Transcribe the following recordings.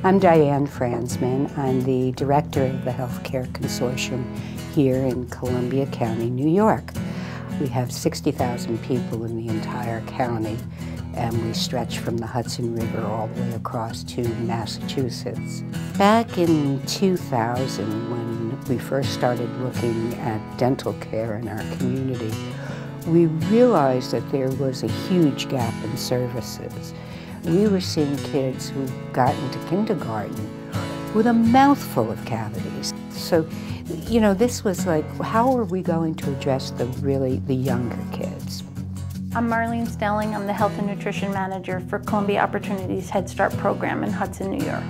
I'm Diane Franzman. I'm the director of the Healthcare Consortium here in Columbia County, New York. We have 60,000 people in the entire county, and we stretch from the Hudson River all the way across to Massachusetts. Back in 2000, when we first started looking at dental care in our community, we realized that there was a huge gap in services. We were seeing kids who got into kindergarten with a mouthful of cavities. So, you know, this was like, how are we going to address the younger kids? I'm Marlene Stelling. I'm the Health and Nutrition Manager for Columbia Opportunities Head Start program in Hudson, New York.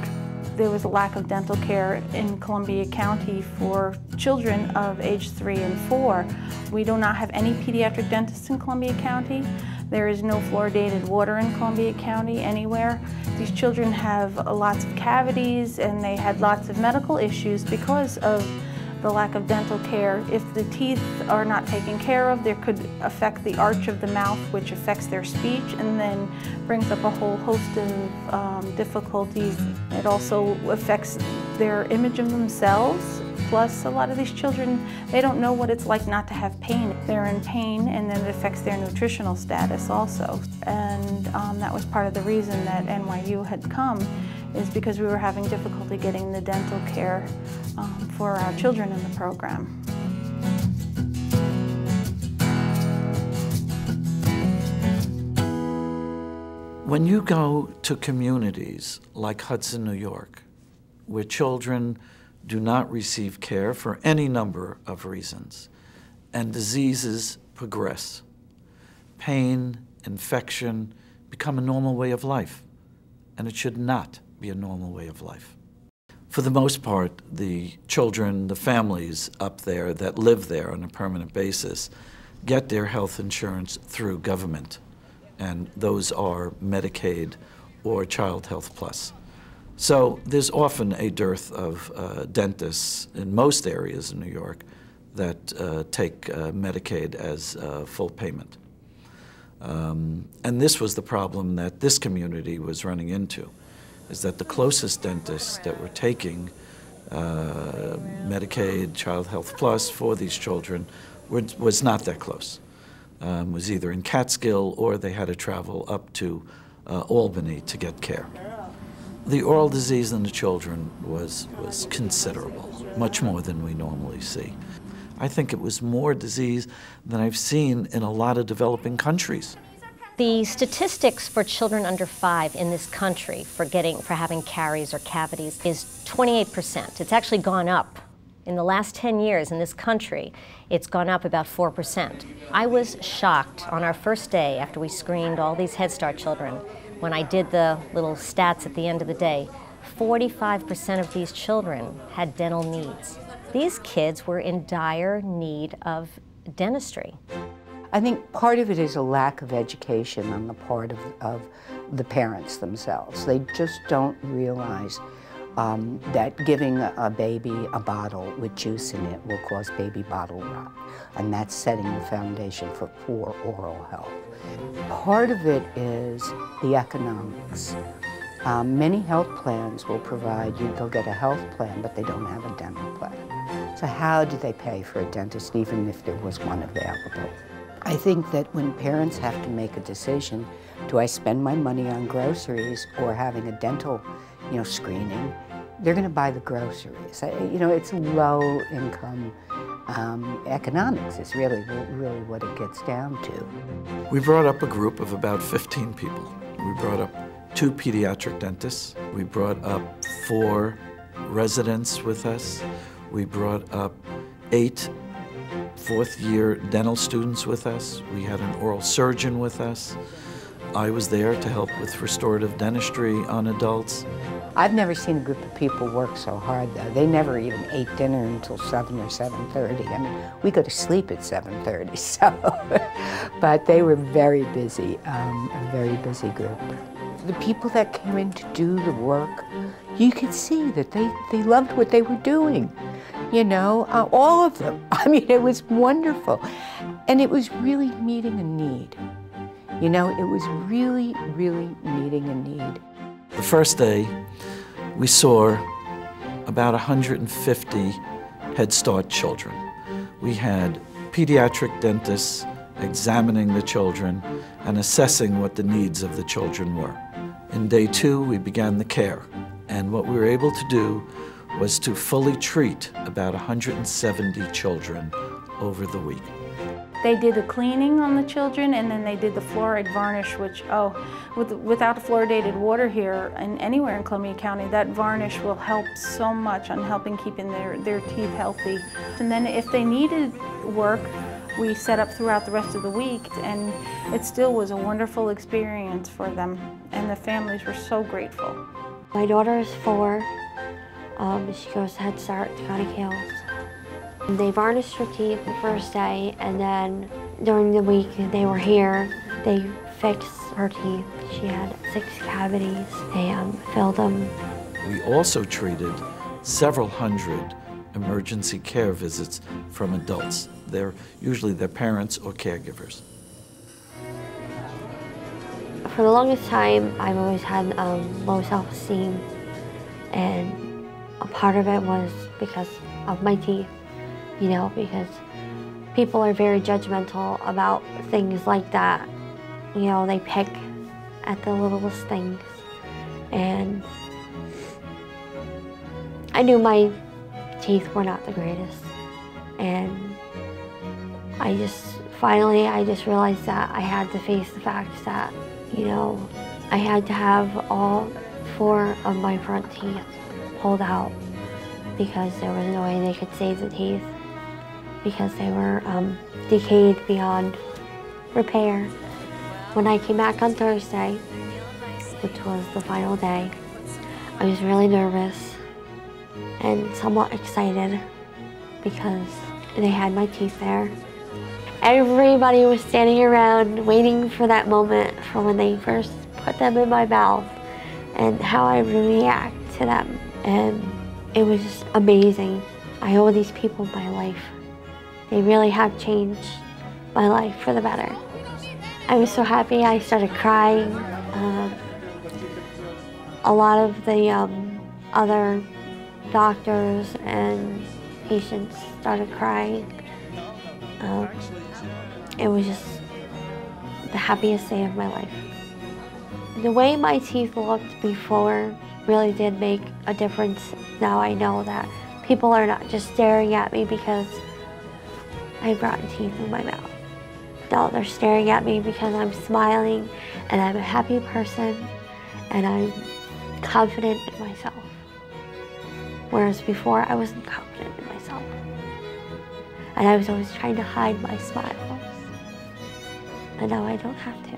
There was a lack of dental care in Columbia County for children of age 3 and 4. We do not have any pediatric dentists in Columbia County. There is no fluoridated water in Columbia County anywhere. These children have lots of cavities and they had lots of medical issues because of the lack of dental care. If the teeth are not taken care of, there could affect the arch of the mouth, which affects their speech and then brings up a whole host of difficulties. It also affects their image of themselves. Plus, a lot of these children, they don't know what it's like not to have pain. They're in pain, and then it affects their nutritional status also. And that was part of the reason that NYU had come, is because we were having difficulty getting the dental care for our children in the program. When you go to communities like Hudson, New York, where children do not receive care for any number of reasons, and diseases progress, pain, infection become a normal way of life, and it should not be a normal way of life. For the most part, the children, the families up there that live there on a permanent basis get their health insurance through government, and those are Medicaid or Child Health Plus. So there's often a dearth of dentists in most areas in New York that take Medicaid as full payment. And this was the problem that this community was running into, is that the closest dentists that were taking Medicaid, Child Health Plus for these children was not that close. Was either in Catskill or they had to travel up to Albany to get care. The oral disease in the children was considerable, much more than we normally see. I think it was more disease than I've seen in a lot of developing countries. The statistics for children under 5 in this country for having caries or cavities is 28%. It's actually gone up. In the last 10 years in this country, it's gone up about 4%. I was shocked on our first day after we screened all these Head Start children. When I did the little stats at the end of the day, 45% of these children had dental needs. These kids were in dire need of dentistry. I think part of it is a lack of education on the part of the parents themselves. They just don't realize that giving a baby a bottle with juice in it will cause baby bottle rot, and that's setting the foundation for poor oral health. Part of it is the economics. Many health plans will provide you, they'll get a health plan, but they don't have a dental plan. So how do they pay for a dentist, even if there was one available? I think that when parents have to make a decision, do I spend my money on groceries or having a dental, screening, they're going to buy the groceries. It's low income economics is really what it gets down to. We brought up a group of about 15 people. We brought up 2 pediatric dentists. We brought up 4 residents with us. We brought up 8 fourth-year dental students with us. We had an oral surgeon with us. I was there to help with restorative dentistry on adults. I've never seen a group of people work so hard, though. They never even ate dinner until 7 or 7:30. I mean, we go to sleep at 7:30, so. But they were very busy, a very busy group. The people that came in to do the work, you could see that they loved what they were doing. All of them. I mean, it was wonderful. And it was really meeting a need. It was really, really meeting a need. The first day, we saw about 150 Head Start children. We had pediatric dentists examining the children and assessing what the needs of the children were. In day 2, we began the care, and what we were able to do was to fully treat about 170 children over the week. They did the cleaning on the children, and then they did the fluoride varnish, which, without fluoridated water here and anywhere in Columbia County, that varnish will help so much on helping keeping their teeth healthy. And then if they needed work, we set up throughout the rest of the week, and it still was a wonderful experience for them, and the families were so grateful. My daughter is 4. She goes to Head Start, Conic Hills. They varnished her teeth the first day, and then during the week they were here, they fixed her teeth. She had 6 cavities. They filled them. We also treated several hundred emergency care visits from adults. They're usually their parents or caregivers. For the longest time, I've always had low self-esteem, and a part of it was because of my teeth. You know, because people are very judgmental about things like that. You know, they pick at the littlest things. And I knew my teeth were not the greatest. And I just realized that I had to face the fact that, you know, I had to have all 4 of my front teeth pulled out because there was no way they could save the teeth, because they were decayed beyond repair. When I came back on Thursday, which was the final day, I was really nervous and somewhat excited because they had my teeth there. Everybody was standing around waiting for that moment for when they first put them in my mouth and how I would react to them. And it was just amazing. I owe these people my life. They really have changed my life for the better. I was so happy I started crying. A lot of the other doctors and patients started crying. It was just the happiest day of my life. The way my teeth looked before really did make a difference. Now I know that people are not just staring at me because I brought teeth in my mouth. No, they're staring at me because I'm smiling and I'm a happy person and I'm confident in myself. Whereas before I wasn't confident in myself. And I was always trying to hide my smiles. And now I don't have to.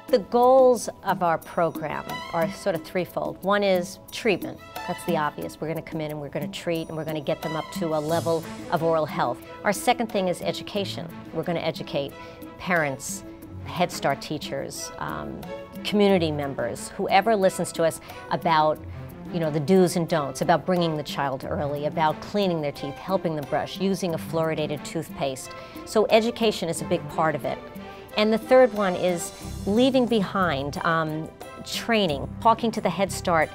The goals of our program are sort of threefold. One is treatment. That's the obvious. We're going to come in and we're going to treat and we're going to get them up to a level of oral health. Our second thing is education. We're going to educate parents, Head Start teachers, community members, whoever listens to us about, you know, the do's and don'ts, about bringing the child early, about cleaning their teeth, helping them brush, using a fluoridated toothpaste. So education is a big part of it. And the third one is leaving behind training, talking to the Head Start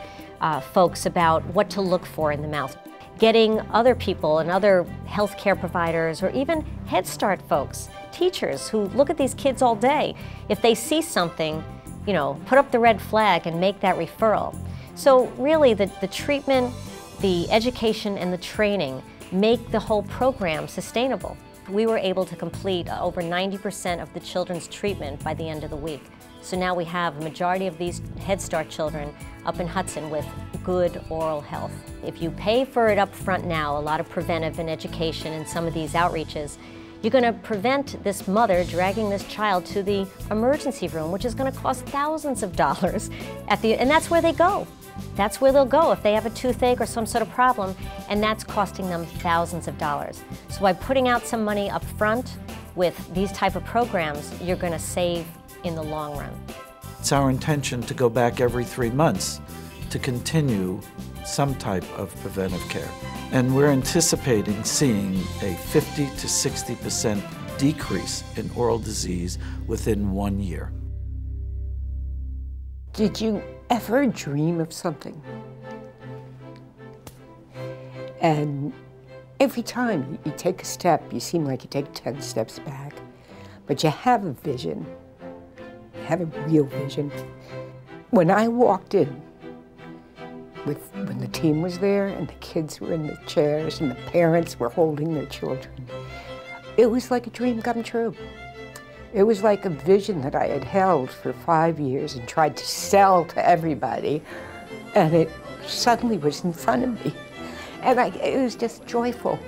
folks about what to look for in the mouth, getting other people and other healthcare providers or even Head Start folks, teachers who look at these kids all day. If they see something, you know, put up the red flag and make that referral. So really the treatment, the education and the training make the whole program sustainable. We were able to complete over 90% of the children's treatment by the end of the week. So now we have a majority of these Head Start children up in Hudson with good oral health. If you pay for it up front now, a lot of preventive and education and some of these outreaches, you're going to prevent this mother dragging this child to the emergency room, which is going to cost thousands of dollars and that's where they go. That's where they'll go if they have a toothache or some sort of problem, and that's costing them thousands of dollars. So by putting out some money up front with these type of programs, you're going to save in the long run. It's our intention to go back every 3 months to continue some type of preventive care. And we're anticipating seeing a 50 to 60% decrease in oral disease within 1 year. Did you ever dream of something? And every time you take a step, you seem like you take 10 steps back. But you have a vision. You have a real vision. When I walked in, when the team was there and the kids were in the chairs and the parents were holding their children, it was like a dream come true. It was like a vision that I had held for 5 years and tried to sell to everybody, and it suddenly was in front of me. And it was just joyful.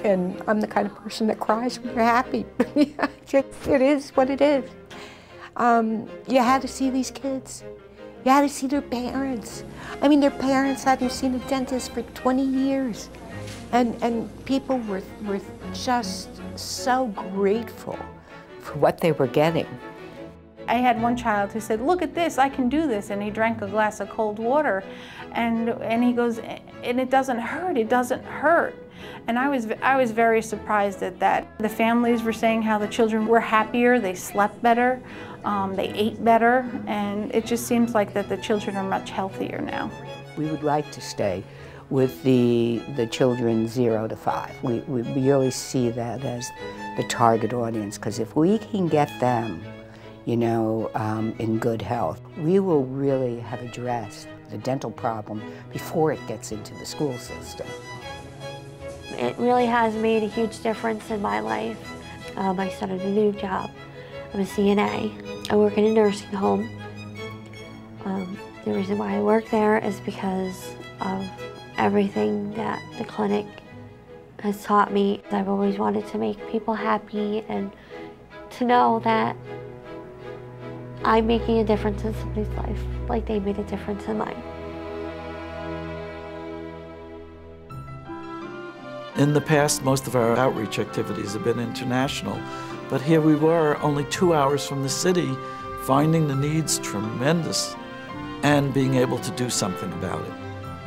And I'm the kind of person that cries when they're happy. It is what it is. You had to see these kids. You had to see their parents. I mean, their parents hadn't seen a dentist for 20 years. And people were just so grateful for what they were getting. I had one child who said, "Look at this, I can do this," and he drank a glass of cold water, and he goes, "And it doesn't hurt, it doesn't hurt." And I was very surprised at that. The families were saying how the children were happier, they slept better, they ate better, and it just seems like that the children are much healthier now. We would like to stay with the children 0 to 5. We really see that as the target audience, because if we can get them, you know, in good health, we will really have addressed the dental problem before it gets into the school system. It really has made a huge difference in my life. I started a new job. I'm a CNA. I work in a nursing home. The reason why I work there is because of everything that the clinic has taught me. I've always wanted to make people happy and to know that I'm making a difference in somebody's life, like they made a difference in mine. In the past, most of our outreach activities have been international, but here we were, only 2 hours from the city, finding the needs tremendous and being able to do something about it.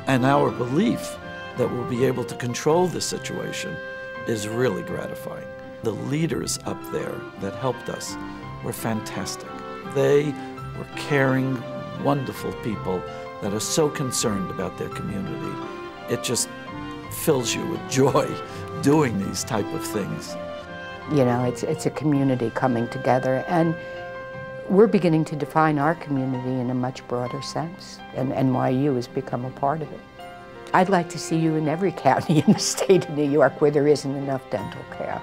And our belief that we'll be able to control this situation is really gratifying. The leaders up there that helped us were fantastic. They were caring, wonderful people that are so concerned about their community. It just fills you with joy doing these type of things. You know, it's a community coming together, and we're beginning to define our community in a much broader sense, and NYU has become a part of it. I'd like to see you in every county in the state of New York where there isn't enough dental care.